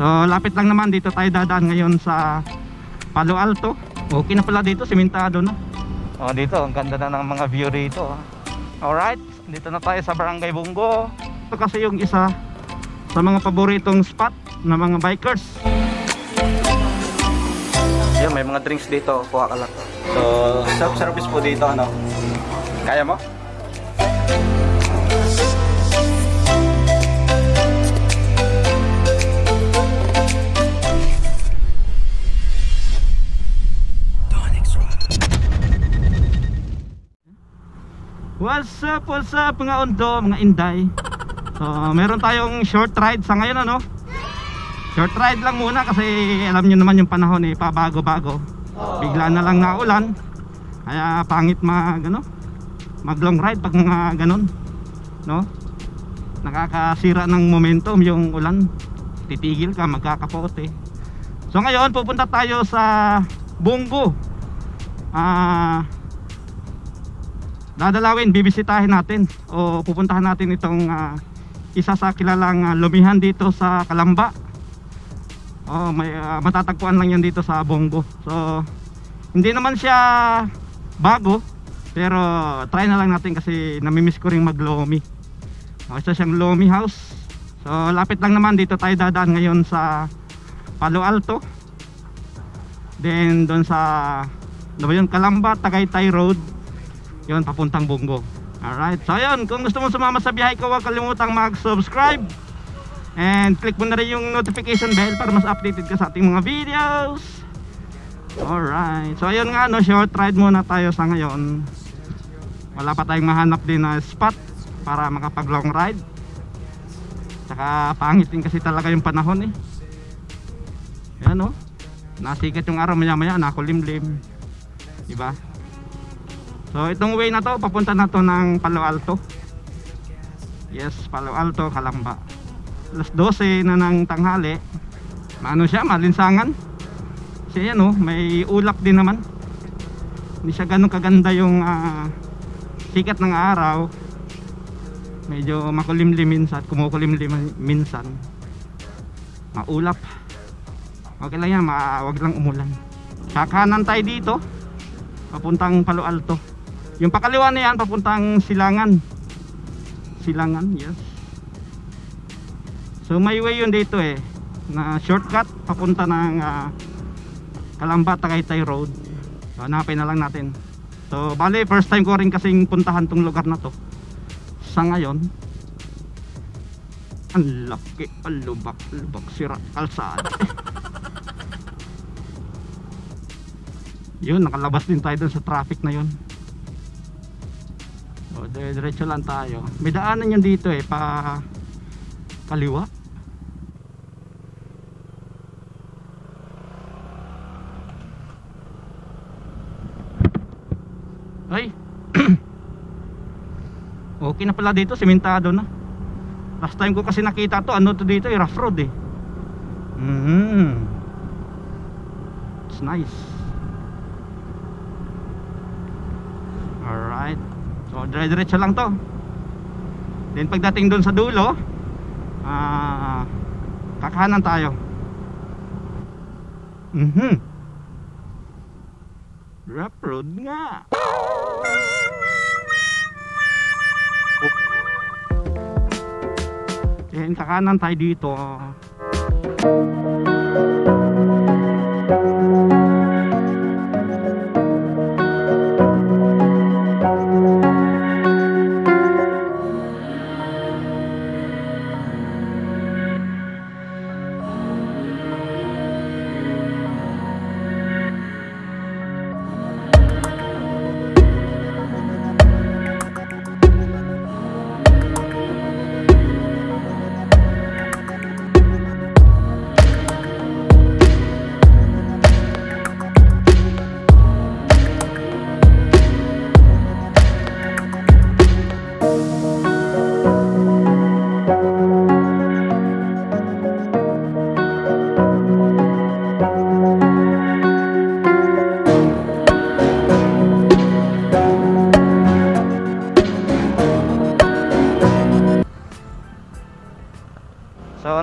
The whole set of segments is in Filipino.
So lapit lang naman, dito tayo dadaan ngayon sa Palo Alto. Okay na pala dito, simentado na. Oh, dito ang ganda na ng mga view dito. Alright, dito na tayo sa Barangay Bungo. Ito kasi yung isa sa mga paboritong spot ng mga bikers. Yan, may mga drinks dito, kuha ka lang. So self-service po dito, ano? Kaya mo? What's up mga Ondo, mga Inday. So meron tayong short ride sa ngayon, ano? Short ride lang muna kasi alam nyo naman yung panahon eh, pabago-bago. Bigla na lang naulan. Kaya pangit mag long ride pag mga ganon, no? Nakakasira ng momentum yung ulan. Titigil ka, magkakapote. So ngayon pupunta tayo sa Bungo. Dadalawin, bibisitahin natin o pupuntahan natin itong isa sa kilalang lumihan dito sa Calamba. May matatagpuan lang yan dito sa Bungo. So hindi naman siya bago, pero try na lang natin kasi namimiss ko ring mag-lomi. Isa siyang lomi house. So lapit lang naman, dito tayo dadaan ngayon sa Palo Alto. Then doon sa Calamba, Tagaytay Road, yun papuntang Bungo. Alright, so yun, kung gusto mo sumama sa biyahe ko, huwag kalimutang mag-subscribe and click mo na rin yung notification bell para mas updated ka sa ating mga videos. Alright, so ayun nga, no, short ride muna tayo sa ngayon. Wala pa tayong mahanap din na spot para makapag long ride. Tsaka pangit din kasi talaga yung panahon eh. Yan, no, nasikat yung araw, maya maya nakulimlim, diba? So itong way na to, papunta na to ng Palo Alto. Yes, Palo Alto, Calamba. Alas 12 na ng tanghali. Maano siya, malinsangan. Kasi yan, oh, may ulap din naman. Hindi siya ganun kaganda yung sikat ng araw. Medyo makulimlim minsan, kumukulimlim minsan. Maulap. Okay lang yan, wag lang umulan. Kakanan tayo dito, papuntang Palo Alto. Yung pakaliwa na yan, papuntang Silangan. Silangan, yes. So may way yun dito eh, na shortcut papunta ng Calamba, Tagaytay Road. So hanapin na lang natin. So bale, first time ko rin kasing puntahan tong lugar na to. Sa ngayon, ang laki, lubak sira kalsada. Yun, nakalabas din tayo dun sa traffic na yun. O, diretso lang tayo. May daanan yun dito eh, pa kaliwa. Ay okay na pala dito, simentado na. Last time ko kasi nakita to, ano to dito eh, rough road eh. It's nice. Alright, so dire-diretso lang to. Then pagdating doon sa dulo, kakahanan tayo. Rough road nga. Then kakanan tayo dito.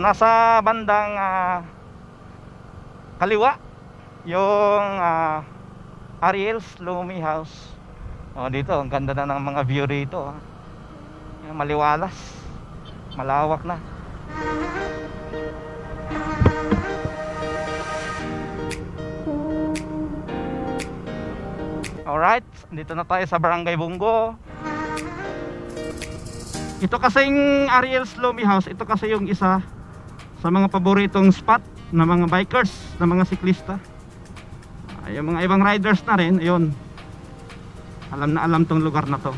nasa bandang kaliwa yung Ariel's Lomi House. Dito ang ganda na ng mga view rito. Maliwalas, malawak na. Alright, dito na tayo sa Barangay Bunggo. Ito kasing Ariel's Lomi House, ito kasi yung isa sa mga paboritong spot ng mga bikers, ng mga siklista. Yung mga ibang riders na rin, ayun, alam na alam tong lugar na to.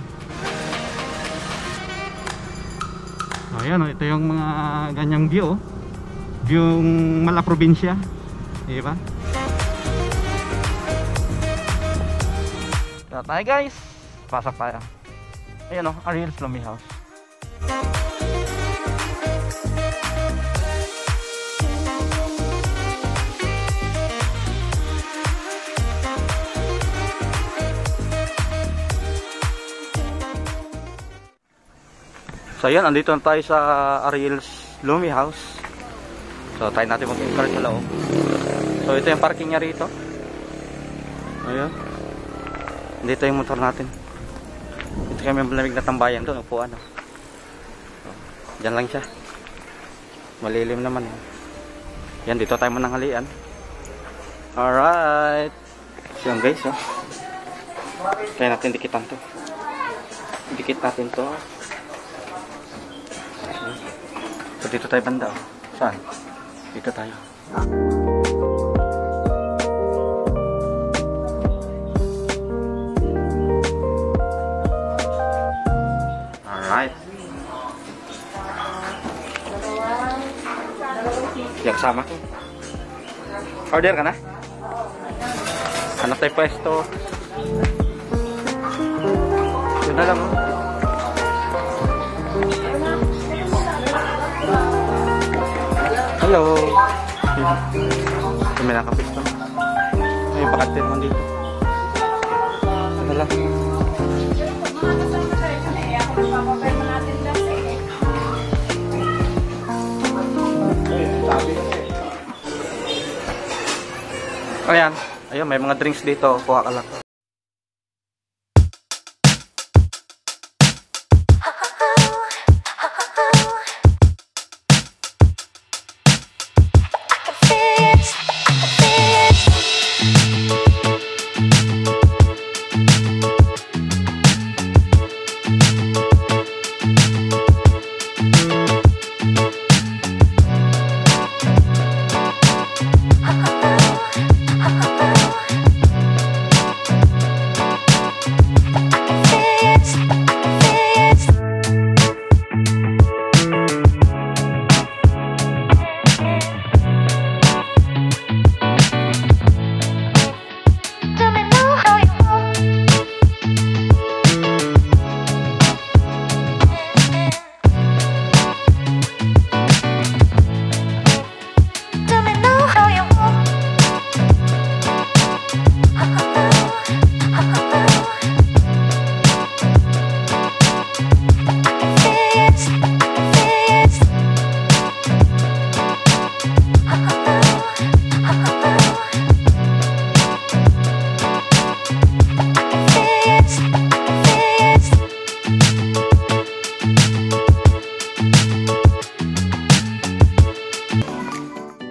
Ayan, ito yung mga ganyang view, view mala probinsya, diba? So tayo guys, pasok tayo. Ayan o, Ariel's Lomi House. So ayan, andito na tayo sa Ariel's Lomi House. So tayo natin mag-encourage sa loob. So ito yung parking niya rito. Ayan. Dito yung motor natin. Ito kami malamig na tambayan doon, upuan. So, dyan lang siya. Malilim naman. Yan, dito tayo mananghalian. Alright. So yan guys, kaya natin dikitan to. Dikit natin to. So dito tayo banda. Saan? Dito tayo. Alright. Yang sama ko. Order ka na? Hanap tayo pwesto. Yun na lang. Hello. May nakapisto. May bakatin mo dito. Ano lang. Ayan. Ayun, may mga drinks dito. Kuha ka lang.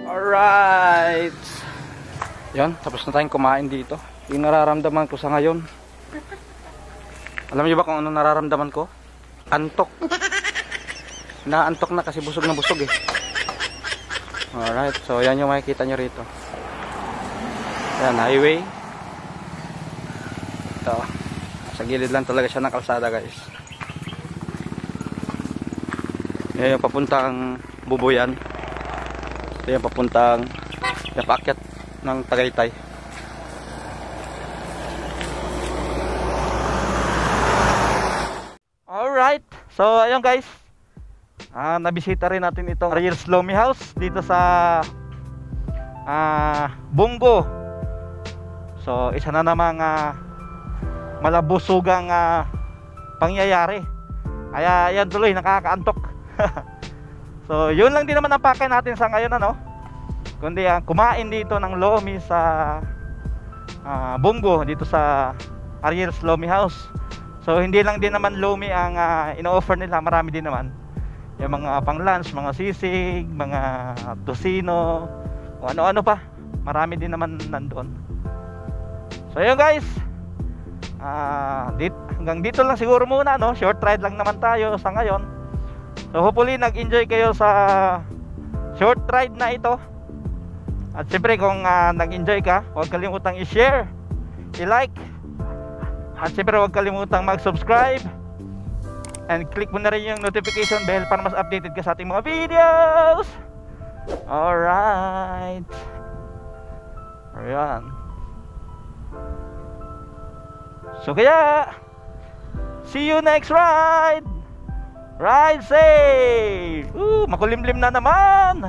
Alright. Yan, tapos na tayong kumain dito. Yung nararamdaman ko sa ngayon. Alam niyo ba kung ano nararamdaman ko? Antok. Naantok na kasi busog na busog eh. Alright, so yan yung makikita nyo rito. Yan, highway. Ito. Sa gilid lang talaga siya ng kalsada guys. Yan yung papuntang Bubuyan. Ito yung papuntang napaakyat ng Tagaytay. Alright, so ayun guys, nabisita rin natin itong Ariel's Lomi House dito sa Bunggo. So isa na namang malabusugang pangyayari. Kaya yan tuloy, nakakaantok. So yun lang din naman ang pakay natin sa ngayon, ano, kundi kumain dito ng lomi sa Bongo, dito sa Ariel's Lomi House. So hindi lang din naman lomi ang ino-offer nila, marami din naman yung mga pang lunch, mga sisig, mga tosino, o ano-ano pa, marami din naman nandoon. So yun guys, hanggang dito lang siguro muna, no? Short ride lang naman tayo sa ngayon. So hopefully nag-enjoy kayo sa short ride na ito. At siyempre kung nag-enjoy ka, huwag kalimutang i-share, i-like, at siyempre huwag kalimutang mag-subscribe, and click mo na rin yung notification bell para mas updated ka sa ating mga videos. Alright. Ayan. So kaya, see you next ride. Ride safe. Makulimlim na naman.